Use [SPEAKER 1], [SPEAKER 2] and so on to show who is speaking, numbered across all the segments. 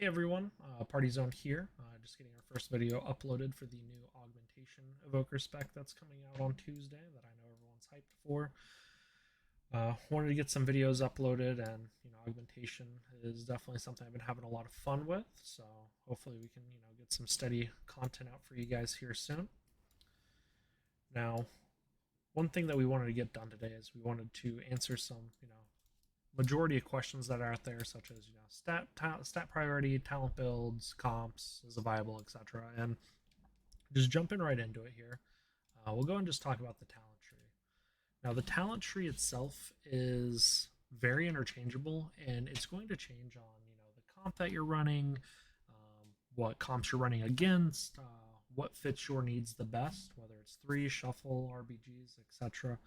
[SPEAKER 1] Hey everyone, Party Zone here. Just getting our first video uploaded for the new Augmentation Evoker spec that's coming out on Tuesday that I know everyone's hyped for. Wanted to get some videos uploaded, and augmentation is definitely something I've been having a lot of fun with. So hopefully we can get some steady content out for you guys here soon. Now, one thing that we wanted to get done today is we wanted to answer some majority of questions that are out there, such as stat priority, talent builds, comps, is it viable, etc. And just jumping right into it here, we'll go and just talk about the talent tree. Now, the talent tree itself is very interchangeable, and it's going to change on the comp that you're running, what comps you're running against, what fits your needs the best, whether it's three, shuffle, RBGs, etc.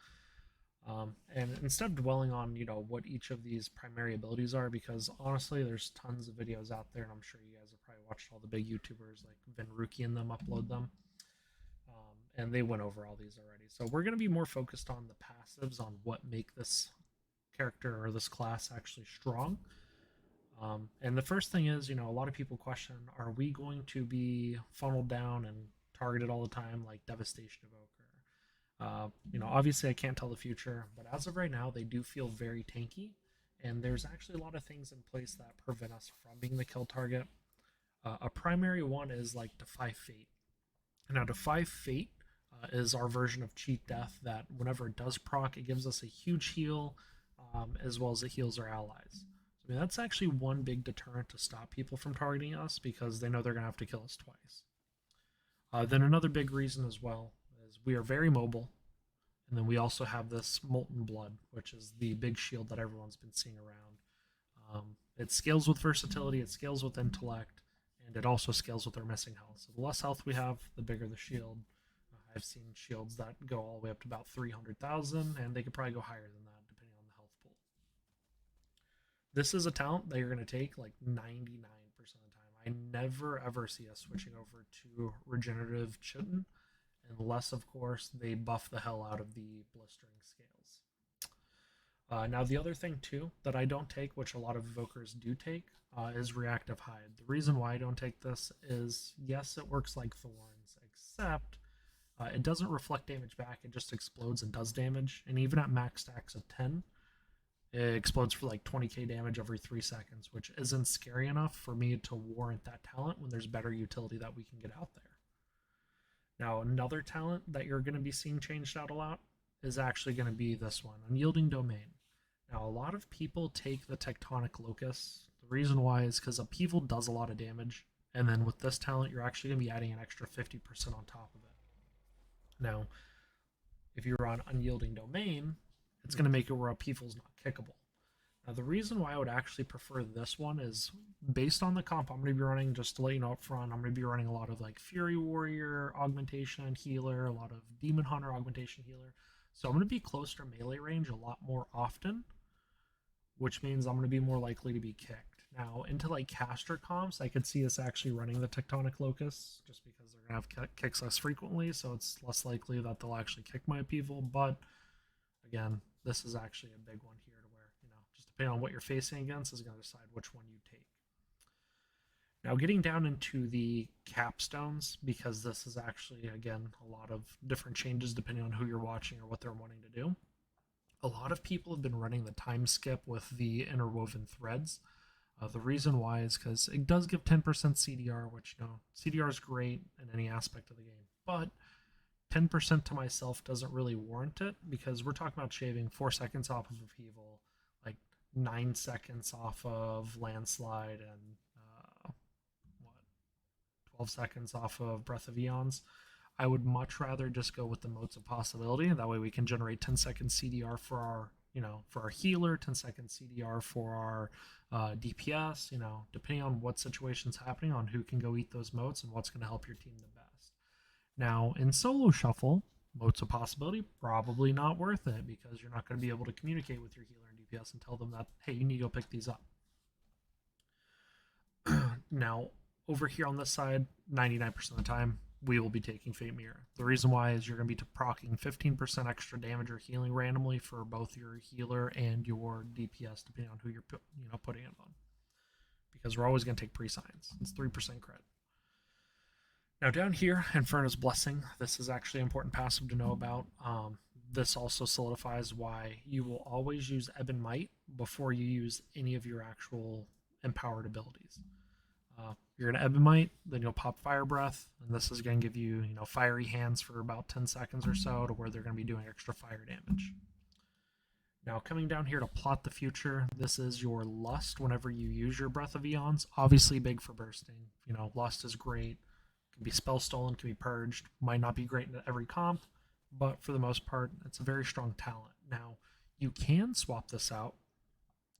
[SPEAKER 1] And instead of dwelling on what each of these primary abilities are, because honestly there's tons of videos out there, and I'm sure you guys have probably watched all the big YouTubers like Vinruki and them upload them, and they went over all these already. So we're going to be more focused on the passives, on what make this character or this class actually strong. And the first thing is, a lot of people question, are we going to be funneled down and targeted all the time like Devastation Evoker? Obviously I can't tell the future, but as of right now, they do feel very tanky, and there's actually a lot of things in place that prevent us from being the kill target. A primary one is like Defy Fate. Now, Defy Fate is our version of Cheat Death that whenever it does proc, it gives us a huge heal, as well as it heals our allies. So, I mean, that's actually one big deterrent to stop people from targeting us, because they know they're going to have to kill us twice. Then another big reason as well is we are very mobile, and then we also have this Molten Blood, which is the big shield that everyone's been seeing around. It scales with versatility, it scales with intellect, and it also scales with our missing health. So the less health we have, the bigger the shield. I've seen shields that go all the way up to about 300,000, and they could probably go higher than that depending on the health pool. This is a talent that you're going to take like 99% of the time. I never ever see us switching over to regenerative Chitin, unless of course they buff the hell out of the blistering scales. Now, the other thing too that I don't take, which a lot of evokers do take, is reactive hide. The reason why I don't take this is, yes, it works like thorns, except it doesn't reflect damage back. It just explodes and does damage, and even at max stacks of 10, it explodes for like 20k damage every 3 seconds, which isn't scary enough for me to warrant that talent when there's better utility that we can get out there. Now, another talent that you're going to be seeing changed out a lot is actually going to be this one, Unyielding Domain. Now, a lot of people take the Tectonic Locus. The reason why is because Upheaval does a lot of damage, and then with this talent, you're actually going to be adding an extra 50% on top of it. Now, if you're on Unyielding Domain, it's going to make it where Upheaval's not kickable. Now, the reason why I would actually prefer this one is based on the comp I'm going to be running. Just to let you know up front, I'm going to be running a lot of like Fury Warrior, Augmentation Healer, a lot of Demon Hunter, Augmentation Healer. So I'm going to be closer to melee range a lot more often, which means I'm going to be more likely to be kicked. Now, into like caster comps, I could see us actually running the Tectonic Locus, just because they're going to have kicks less frequently, so it's less likely that they'll actually kick my Upheaval. But again, this is actually a big one here, to where, just depending on what you're facing against is going to decide which one you take. Now, getting down into the capstones, because this is actually, again, a lot of different changes depending on who you're watching or what they're wanting to do. A lot of people have been running the time skip with the interwoven threads. The reason why is because it does give 10% CDR, which, CDR is great in any aspect of the game, but 10% to myself doesn't really warrant it, because we're talking about shaving 4 seconds off of Upheaval, like 9 seconds off of Landslide, and 12 seconds off of Breath of Eons. I would much rather just go with the Motes of Possibility. That way we can generate 10 seconds CDR for our, for our healer, 10 seconds CDR for our DPS, depending on what situation's happening, on who can go eat those motes and what's going to help your team the best. Now, in solo shuffle, Motes of Possibility, probably not worth it, because you're not going to be able to communicate with your healer and DPS and tell them that, hey, you need to go pick these up. Now, over here on this side, 99% of the time, we will be taking Fate Mirror. The reason why is you're going to be proccing 15% extra damage or healing randomly for both your healer and your DPS, depending on who you're putting it on. because we're always going to take pre-signs. It's 3% crit. Now down here, Inferno's Blessing. This is actually an important passive to know about. This also solidifies why you will always use Ebb and Might before you use any of your actual empowered abilities. You're going to Ebb and Might, then you'll pop Fire Breath, and this is going to give you, fiery hands for about 10 seconds or so to where they're going to be doing extra fire damage. Now, coming down here to plot the future, this is your Lust whenever you use your Breath of Eons. Obviously big for bursting. Lust is great. Can be spell stolen, can be purged. Might not be great in every comp, but for the most part, it's a very strong talent. Now, you can swap this out.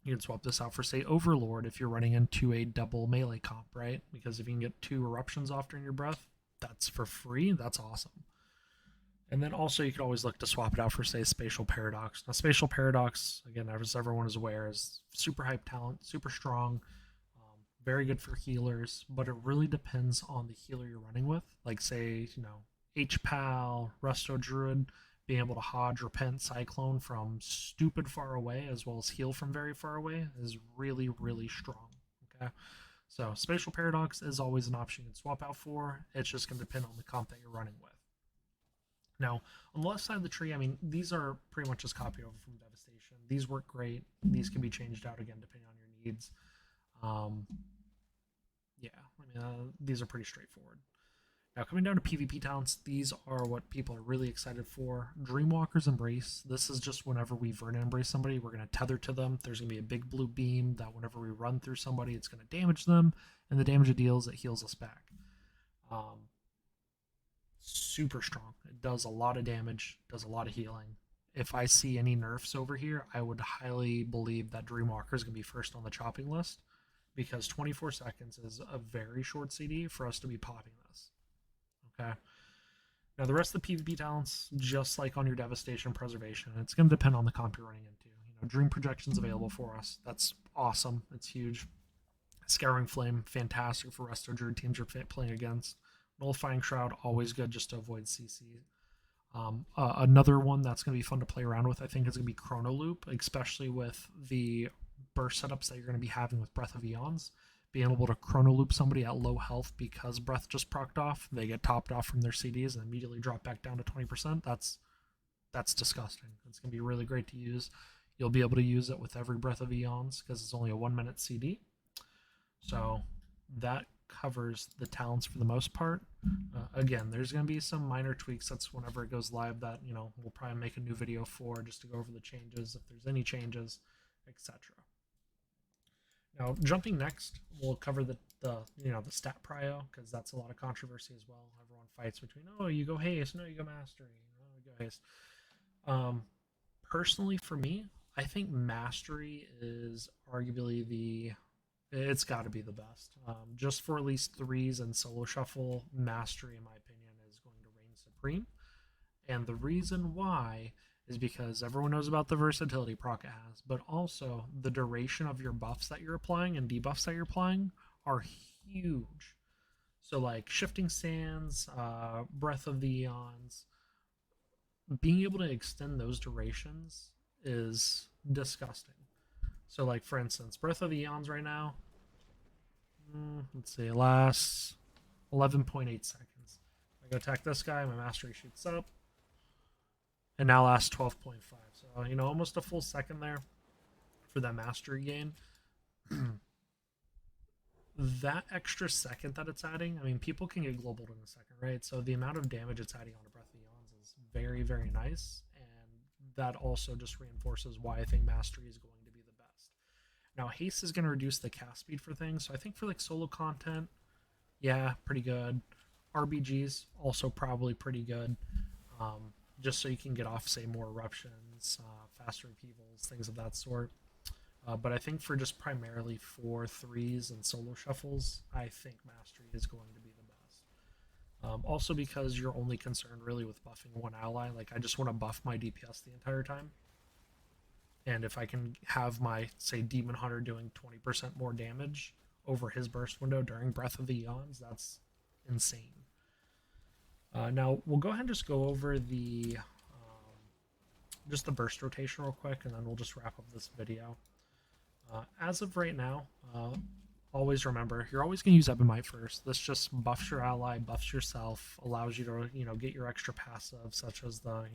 [SPEAKER 1] You can swap this out for, say, Overlord if you're running into a double melee comp, right? Because if you can get 2 eruptions off during your breath, that's for free. That's awesome. And then also you can always look to swap it out for, say, Spatial Paradox. Now, Spatial Paradox, again, as everyone is aware, is super hype talent, super strong, very good for healers, but it really depends on the healer you're running with. Like, say, H-Pal, Resto Druid, being able to Hodge, Repent, Cyclone from stupid far away, as well as heal from very far away, is really, really strong. Okay, so Spatial Paradox is always an option you can swap out for. It's just going to depend on the comp that you're running with. Now, on the left side of the tree, these are pretty much just copied over from Devastation. These work great. These can be changed out again depending on your needs. These are pretty straightforward. Now, coming down to PvP talents, these are what people are really excited for. Dreamwalker's Embrace. This is just whenever we Verna Embrace somebody, we're going to tether to them. There's going to be a big blue beam that whenever we run through somebody, it's going to damage them, and the damage it deals, it heals us back. Super strong. It does a lot of damage, does a lot of healing. If I see any nerfs over here, I would highly believe that Dreamwalker is going to be first on the chopping list, because 24 seconds is a very short CD for us to be popping this. Okay. Now, the rest of the PvP talents, just like on your Devastation Preservation, it's going to depend on the comp you're running into. Dream Projection's available for us. That's awesome. It's huge. Scouring Flame, fantastic for Resto Druid teams you're playing against. Nullifying Shroud, always good just to avoid CC. Another one that's going to be fun to play around with, I think, is going to be Chrono Loop, especially with the burst setups that you're going to be having with Breath of Eons. Being able to Chrono Loop somebody at low health because Breath just procced off, they get topped off from their CDs and immediately drop back down to 20%. That's disgusting. It's going to be really great to use. You'll be able to use it with every Breath of Eons because it's only a 1-minute CD. So that covers the talents for the most part. Again, there's going to be some minor tweaks. That's whenever it goes live that, we'll probably make a new video for, just to go over the changes, if there's any changes, etc. Now, jumping next, we'll cover the stat prio, because that's a lot of controversy as well. Everyone fights between, oh, you go haste, no, you go mastery, no, you go haste. Personally, for me, I think mastery is arguably it's got to be the best. Just for at least 3s and solo shuffle, mastery, in my opinion, is going to reign supreme. And the reason why is because everyone knows about the versatility proc it has, but also the duration of your buffs that you're applying and debuffs that you're applying are huge. So like Shifting Sands, Breath of the Eons, being able to extend those durations is disgusting. So like, for instance, Breath of the Eons right now, let's see, it lasts 11.8 seconds. I go attack this guy, my mastery shoots up, and now lasts 12.5. So, almost a full second there for that mastery gain. That extra second that it's adding, people can get global in a second, right? So the amount of damage it's adding onto Breath of the Eons is very, very nice. And that also just reinforces why I think mastery is going to be the best. Now, haste is going to reduce the cast speed for things. So I think for like solo content, yeah, pretty good. RBGs, also probably pretty good. Just so you can get off, say, more eruptions, faster upheavals, things of that sort. But I think for just primarily 4 3s and solo shuffles, I think mastery is going to be the best. Also because you're only concerned really with buffing one ally. Like, I just want to buff my DPS the entire time. And if I can have my, say, Demon Hunter doing 20% more damage over his burst window during Breath of the Eons, that's insane. Now, we'll go ahead and just go over the burst rotation real quick, and then we'll just wrap up this video. As of right now, always remember, you're always going to use Ebonite first. This just buffs your ally, buffs yourself, allows you to, get your extra passive, such as the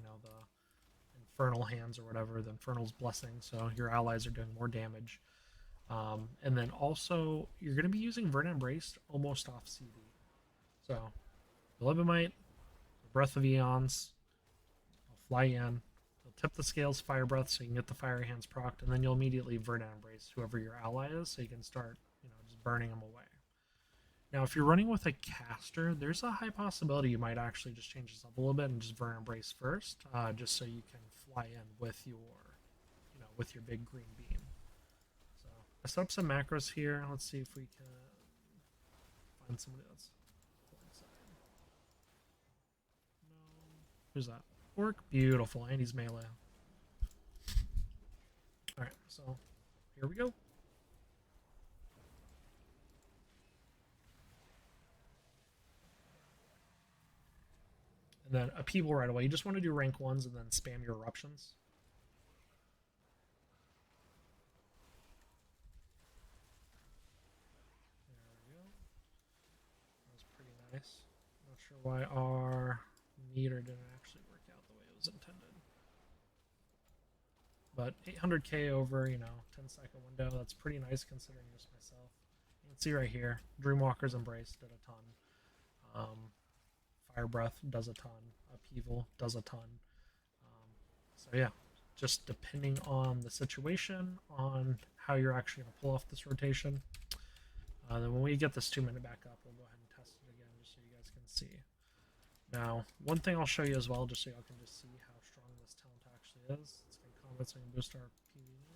[SPEAKER 1] Infernal Hands or whatever, the Infernal's Blessing, so your allies are doing more damage. And then also, you're going to be using Verdant Embrace almost off CD. So, Ebonite, Breath of Eons, I'll fly in, you'll tip the scales Fire Breath so you can get the Fire Hands procced, and then you'll immediately Verdant Embrace whoever your ally is so you can start, just burning them away. Now, if you're running with a caster, there's a high possibility you might actually just change this up a little bit and just Verdant Embrace first, just so you can fly in with your big green beam. So I set up some macros here. Let's see if we can find somebody that's coincide. No, who's that? Orc, beautiful, and he's melee. All right, so here we go. And then upheaval right away. You just want to do rank 1s and then spam your eruptions. There we go. That was pretty nice. Not sure why our meter didn't actually work out the way it was intended. But 800k over, 10-second window. That's pretty nice considering just myself. You can see right here, Dreamwalker's Embrace did a ton. Fire Breath does a ton. Upheaval does a ton. So yeah, just depending on the situation, on how you're actually going to pull off this rotation. Then when we get this 2-minute back up, we'll go ahead and test it again just so you guys can see. Now, one thing I'll show you as well, just so y'all can just see how strong this talent actually is. It's going to comment so we can boost our PvP.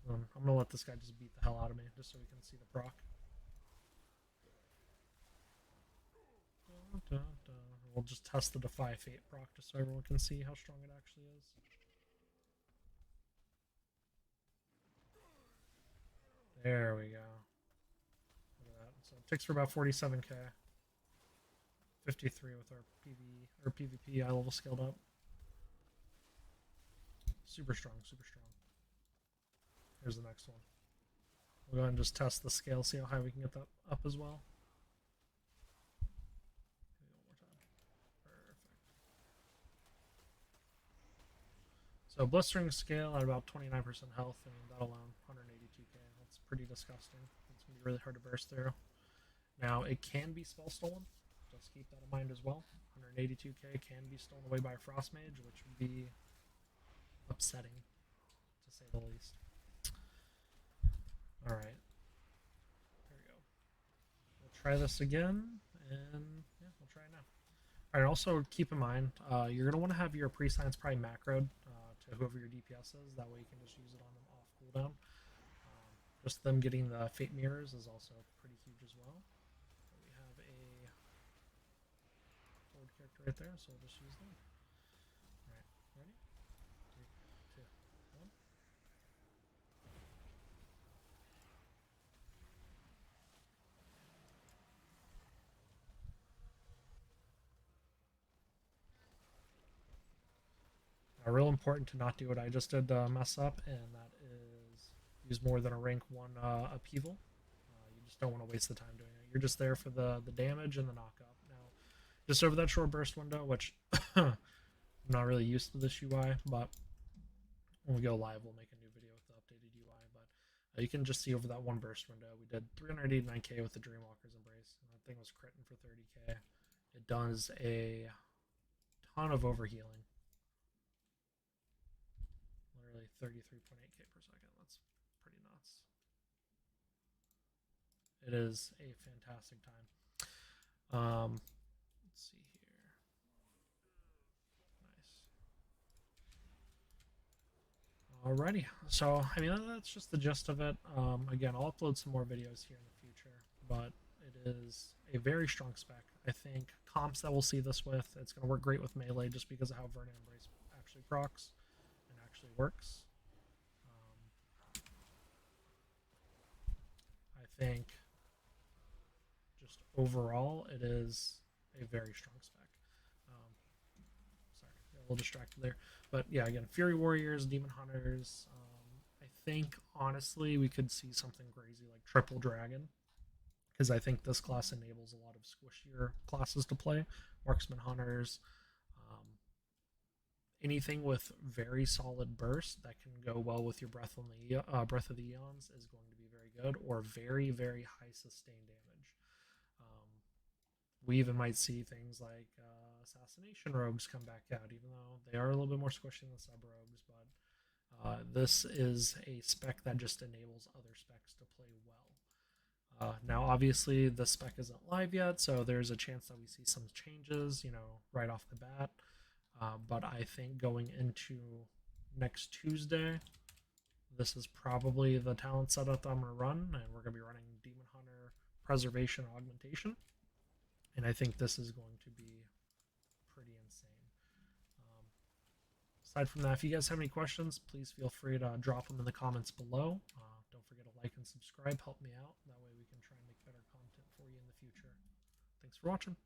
[SPEAKER 1] I'm going to let this guy just beat the hell out of me just so we can see the proc. We'll just test the Defy Fate proc just so everyone can see how strong it actually is. There we go. Look at that. So it ticks for about 47k. 53 with our PvP eye level scaled up. Super strong, super strong. Here's the next one. We'll go ahead and just test the scale, see how high we can get that up as well. So blistering scale at about 29% health. I mean, that alone, 182k. That's pretty disgusting. It's going to be really hard to burst through. Now, it can be spell stolen. Just keep that in mind as well. 182k can be stolen away by a Frost Mage, which would be upsetting, to say the least. Alright. There we go. We'll try this again, and yeah, we'll try it now. Alright, also keep in mind, you're going to want to have your pre-science probably macroed to whoever your DPS is. That way you can just use it on them off cooldown. Just them getting the Fate Mirrors is also pretty huge as well. We have a forward character right there, so we'll just use them. Alright, ready? 3, 2, 1. Real important to not do what I just did to mess up, and that is use more than a rank 1 upheaval. You just don't want to waste the time doing it. You're just there for the damage and the knockup. Now, just over that short burst window, which I'm not really used to this UI, but when we go live, we'll make a new video with the updated UI. But you can just see over that one burst window, we did 389k with the Dreamwalker's Embrace, and that thing was critting for 30k. It does a ton of overhealing. 33.8k per second. That's pretty nuts. It is a fantastic time. Let's see here. Nice. Alrighty. So, I mean, that's just the gist of it. Again, I'll upload some more videos here in the future, but it is a very strong spec. I think comps that we'll see this with, it's going to work great with melee just because of how Verdant Embrace actually procs and actually works. I think just overall it is a very strong spec. Sorry, got a little distracted there. But yeah, again, Fury Warriors, Demon Hunters. I think honestly we could see something crazy like Triple Dragon is I think this class enables a lot of squishier classes to play. Marksman hunters, anything with very solid burst that can go well with your breath of the eons is going to be very good, or very high sustain damage. We even might see things like assassination rogues come back out, even though they are a little bit more squishy than the sub rogues. But this is a spec that just enables other specs to play well. Now, obviously, the spec isn't live yet, so there's a chance that we see some changes, right off the bat. But I think going into next Tuesday, this is probably the talent setup that I'm going to run, and we're going to be running Demon Hunter Preservation Augmentation. And I think this is going to be pretty insane. Aside from that, if you guys have any questions, please feel free to drop them in the comments below. Don't forget to like and subscribe, help me out. That way we can try and make better content for you in the future. Thanks for watching.